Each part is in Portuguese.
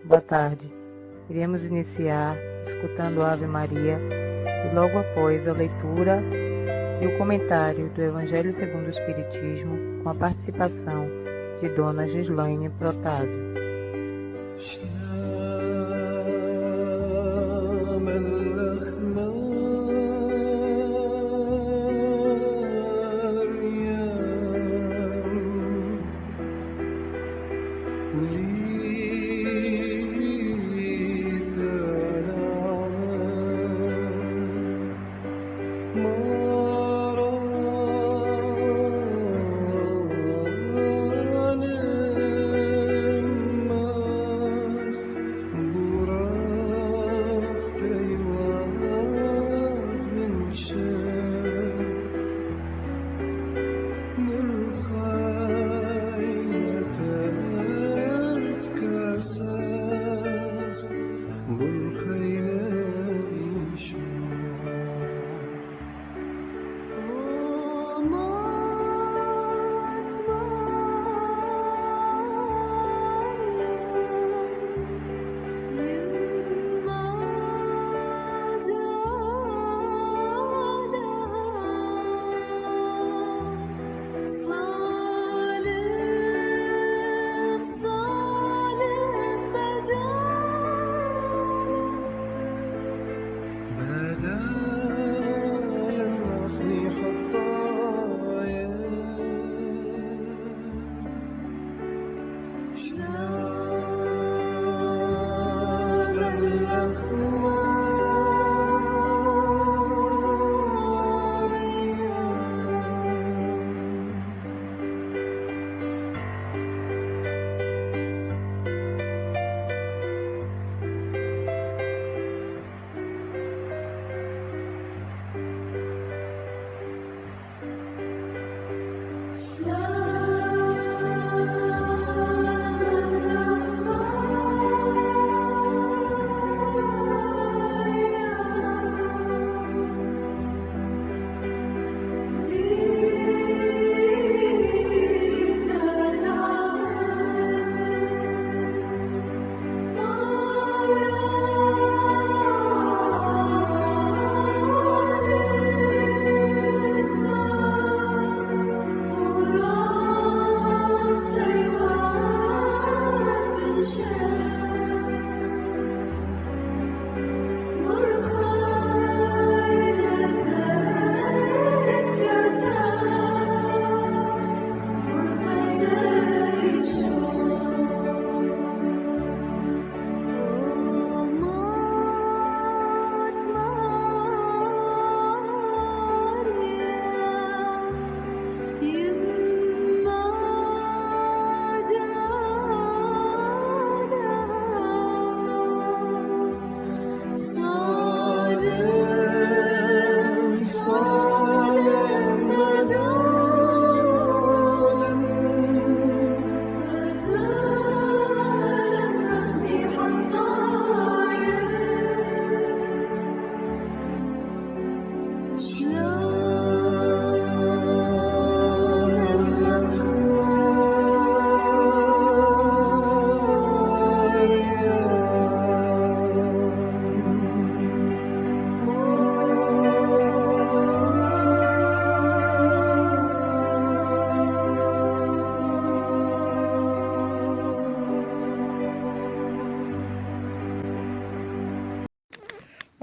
Boa tarde. Iremos iniciar escutando a Ave Maria e logo após a leitura e o comentário do Evangelho segundo o Espiritismo com a participação de Dona Gislaine Protásio.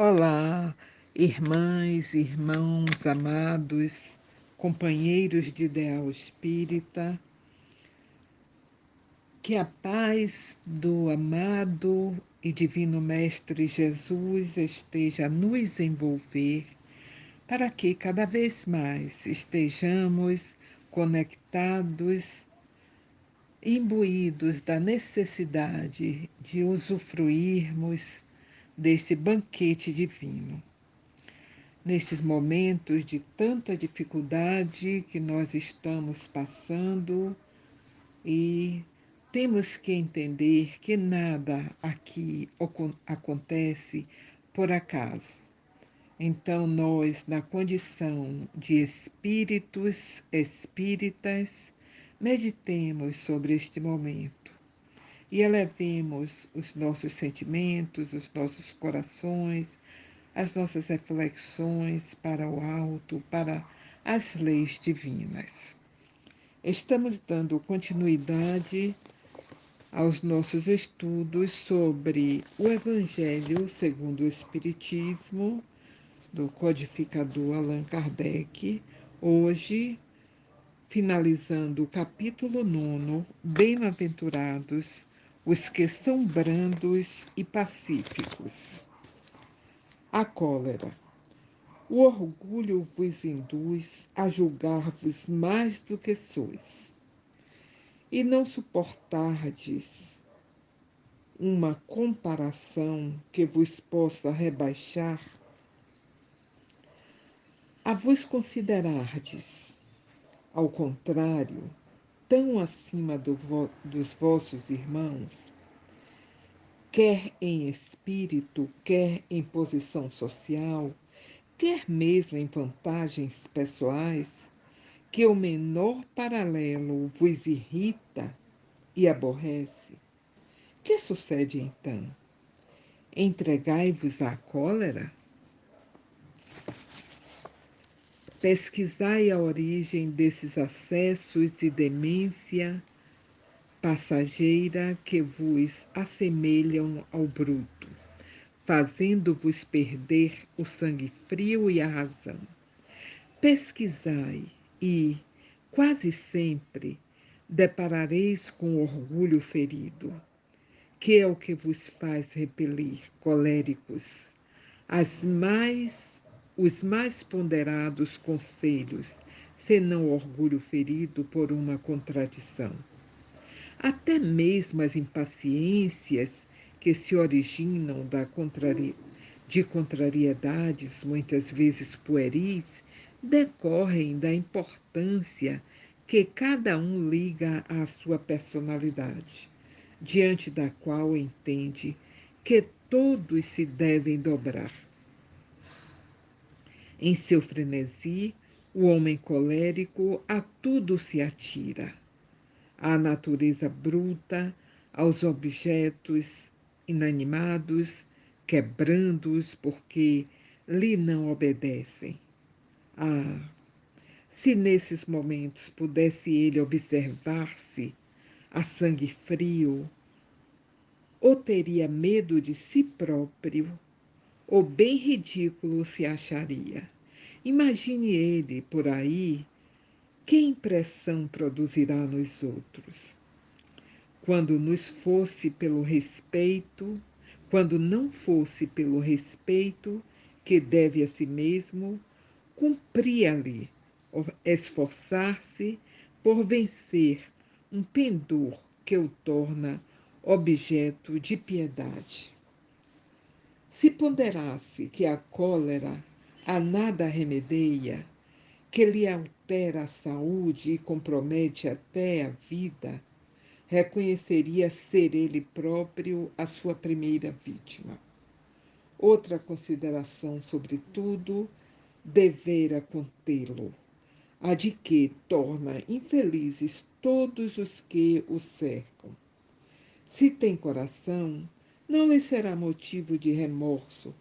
Olá, irmãs, irmãos amados, companheiros de ideal espírita, que a paz do amado e divino Mestre Jesus esteja a nos envolver, para que cada vez mais estejamos conectados, imbuídos da necessidade de usufruirmos deste banquete divino. Nestes momentos de tanta dificuldade que nós estamos passando, e temos que entender que nada aqui acontece por acaso. Então, nós, na condição de espíritos espíritas, meditemos sobre este momento. e elevemos os nossos sentimentos, os nossos corações, as nossas reflexões para o alto, para as leis divinas. Estamos dando continuidade aos nossos estudos sobre o Evangelho segundo o Espiritismo, do codificador Allan Kardec, hoje finalizando o capítulo 9, Bem-aventurados os que são brandos e pacíficos. A cólera. O orgulho vos induz a julgar-vos mais do que sois, e não suportardes uma comparação que vos possa rebaixar a vos considerardes, ao contrário, tão acima dos vossos irmãos, quer em espírito, quer em posição social, quer mesmo em vantagens pessoais, que o menor paralelo vos irrita e aborrece. Que sucede então? Entregai-vos à cólera? Pesquisai a origem desses acessos e demência passageira que vos assemelham ao bruto, fazendo-vos perder o sangue frio e a razão. Pesquisai e, quase sempre, deparareis com orgulho ferido, que é o que vos faz repelir, coléricos, os mais ponderados conselhos, senão orgulho ferido por uma contradição. Até mesmo as impaciências que se originam de contrariedades, muitas vezes pueris, decorrem da importância que cada um liga à sua personalidade, diante da qual entende que todos se devem dobrar. Em seu frenesi, o homem colérico a tudo se atira, à natureza bruta, aos objetos inanimados, quebrando-os porque lhe não obedecem. Ah, se nesses momentos pudesse ele observar-se a sangue frio, ou teria medo de si próprio, ou bem ridículo se acharia. Imagine ele por aí, que impressão produzirá nos outros? Quando nos fosse pelo respeito, quando não fosse pelo respeito que deve a si mesmo, cumpria-lhe esforçar-se por vencer um pendor que o torna objeto de piedade. Se ponderasse que a cólera a nada remedeia, que lhe altera a saúde e compromete até a vida, reconheceria ser ele próprio a sua primeira vítima. Outra consideração, sobretudo, devera contê-lo, a de que torna infelizes todos os que o cercam. Se tem coração, não lhe será motivo de remorso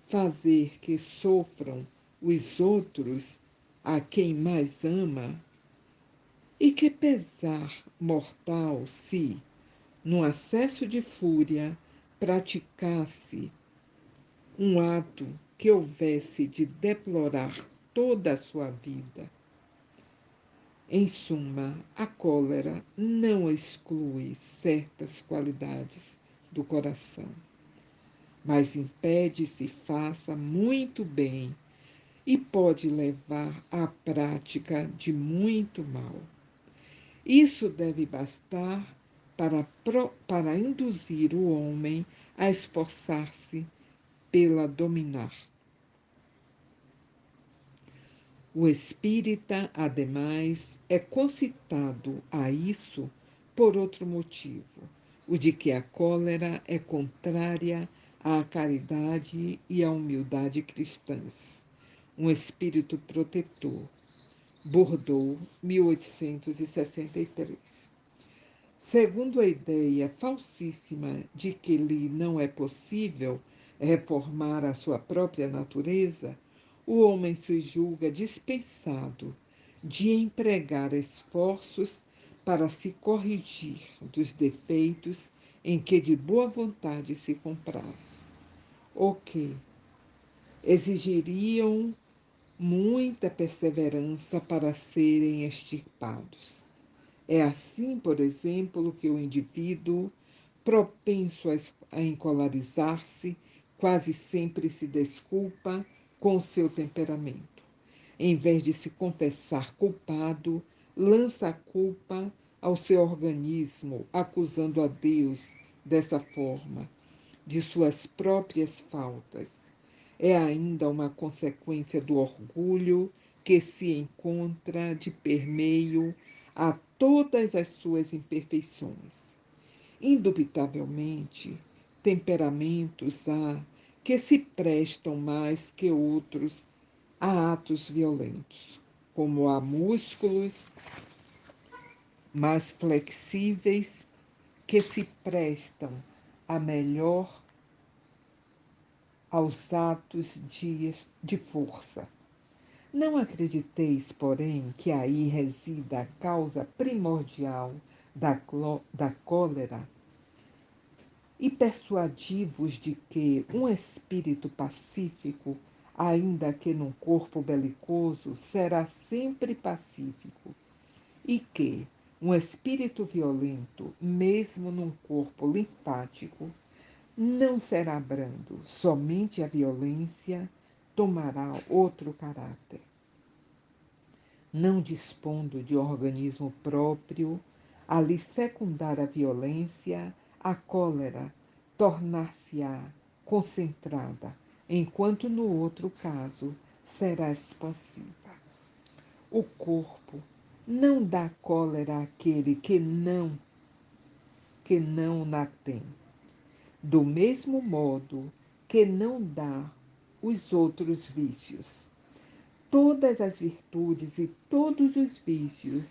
fazer que sofram os outros a quem mais ama? E que pesar mortal se, num acesso de fúria, praticasse um ato que houvesse de deplorar toda a sua vida. Em suma, a cólera não exclui certas qualidades do coração, mas impede se faça muito bem e pode levar à prática de muito mal. Isso deve bastar para induzir o homem a esforçar-se pela dominar. O espírita, ademais, é concitado a isso por outro motivo, o de que a cólera é contrária à caridade e à humildade cristãs. Um espírito protetor. Bordeaux, 1863. Segundo a ideia falsíssima de que lhe não é possível reformar a sua própria natureza, o homem se julga dispensado de empregar esforços para se corrigir dos defeitos em que de boa vontade se compraz, o que exigiriam muita perseverança para serem extirpados. É assim, por exemplo, que o indivíduo, propenso a encolarizar-se, quase sempre se desculpa com o seu temperamento. Em vez de se confessar culpado, lança a culpa ao seu organismo, acusando a Deus dessa forma de suas próprias faltas. É ainda uma consequência do orgulho que se encontra de permeio a todas as suas imperfeições. Indubitavelmente, temperamentos há que se prestam mais que outros a atos violentos, como há músculos mais flexíveis que se prestam a melhor aos atos de força. Não acrediteis, porém, que aí resida a causa primordial da cólera, e persuadivos de que um espírito pacífico, ainda que num corpo belicoso, será sempre pacífico, e que um espírito violento, mesmo num corpo linfático, não será brando, somente a violência tomará outro caráter. Não dispondo de organismo próprio, ali secundar a violência, a cólera tornar-se-á concentrada, enquanto no outro caso será expansiva. O corpo não dá cólera àquele que não na tem, do mesmo modo que não dá os outros vícios. Todas as virtudes e todos os vícios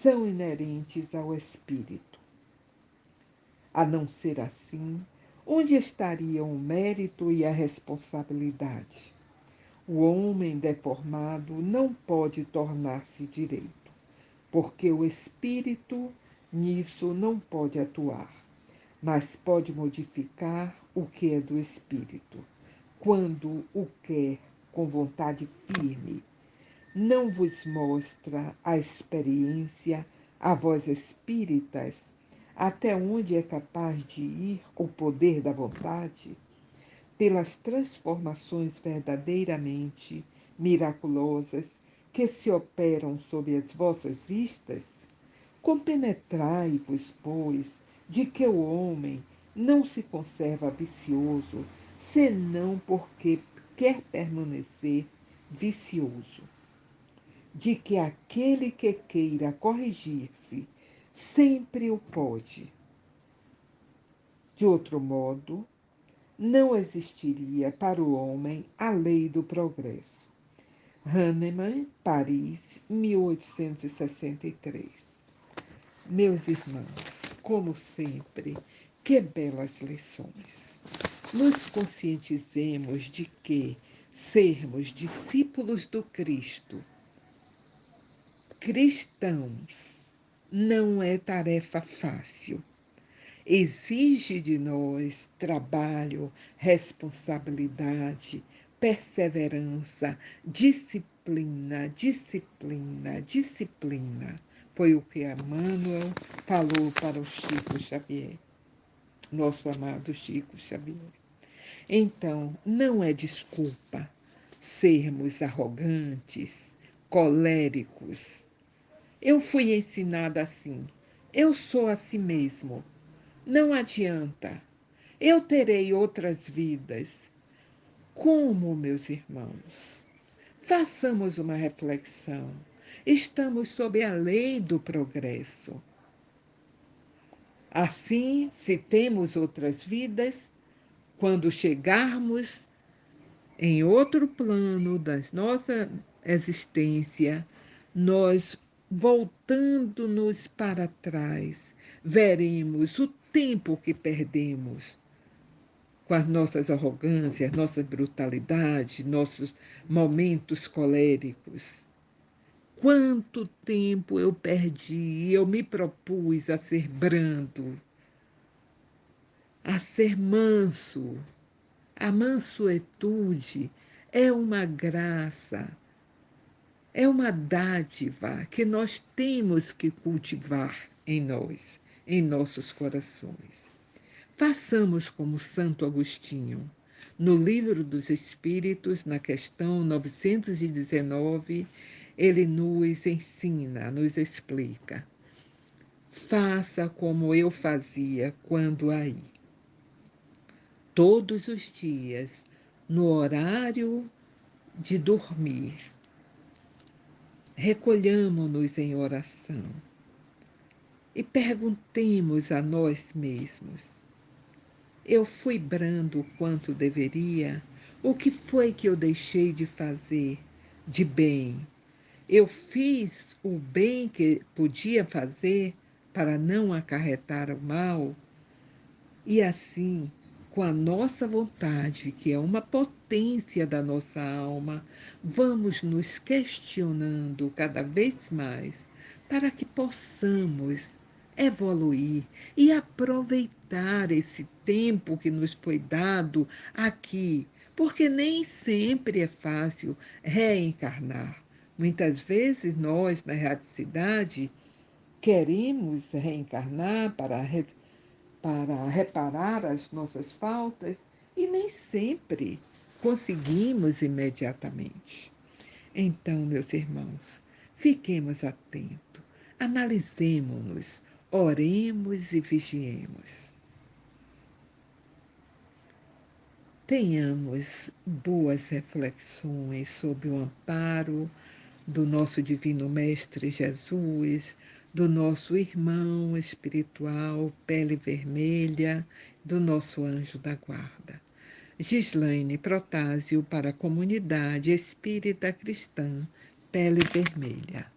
são inerentes ao espírito. A não ser assim, onde estariam o mérito e a responsabilidade? O homem deformado não pode tornar-se direito, porque o espírito nisso não pode atuar, mas pode modificar o que é do espírito, quando o quer com vontade firme. Não vos mostra a experiência, a vós espíritas, até onde é capaz de ir o poder da vontade? Pelas transformações verdadeiramente miraculosas que se operam sob as vossas vistas? Compenetrai-vos, pois, de que o homem não se conserva vicioso, senão porque quer permanecer vicioso, de que aquele que queira corrigir-se sempre o pode. De outro modo, não existiria para o homem a lei do progresso. Hahnemann, Paris, 1863. Meus irmãos, como sempre, que belas lições. Nos conscientizemos de que sermos discípulos do Cristo, cristãos, não é tarefa fácil. Exige de nós trabalho, responsabilidade, perseverança, disciplina, disciplina, disciplina. Foi o que Emmanuel falou para o Chico Xavier, nosso amado Chico Xavier. Então, não é desculpa sermos arrogantes, coléricos. Eu fui ensinada assim. Eu sou assim mesmo. Não adianta. Eu terei outras vidas. Como, meus irmãos? Façamos uma reflexão. Estamos sob a lei do progresso. Assim, se temos outras vidas, quando chegarmos em outro plano da nossa existência, nós voltando-nos para trás, veremos o tempo que perdemos com as nossas arrogâncias, nossas brutalidades, nossos momentos coléricos. Quanto tempo eu perdi, eu me propus a ser brando, a ser manso. A mansuetude é uma graça, é uma dádiva que nós temos que cultivar em nós, em nossos corações. Façamos como Santo Agostinho. No Livro dos Espíritos, na questão 919, ele nos ensina, nos explica. Faça como eu fazia quando aí. Todos os dias, no horário de dormir, recolhamo-nos em oração e perguntemos a nós mesmos: eu fui brando o quanto deveria? O que foi que eu deixei de fazer de bem? Eu fiz o bem que podia fazer para não acarretar o mal? E assim, com a nossa vontade, que é uma potência da nossa alma, vamos nos questionando cada vez mais para que possamos evoluir e aproveitar esse tempo que nos foi dado aqui, porque nem sempre é fácil reencarnar. Muitas vezes nós, na erraticidade, queremos reencarnar para reparar as nossas faltas e nem sempre conseguimos imediatamente. Então, meus irmãos, fiquemos atentos, analisemos-nos, oremos e vigiemos. Tenhamos boas reflexões sob o amparo do nosso Divino Mestre Jesus, do nosso irmão espiritual Pele Vermelha, do nosso anjo da guarda. Gislaine Protásio para a Comunidade Espírita Cristã Pele Vermelha.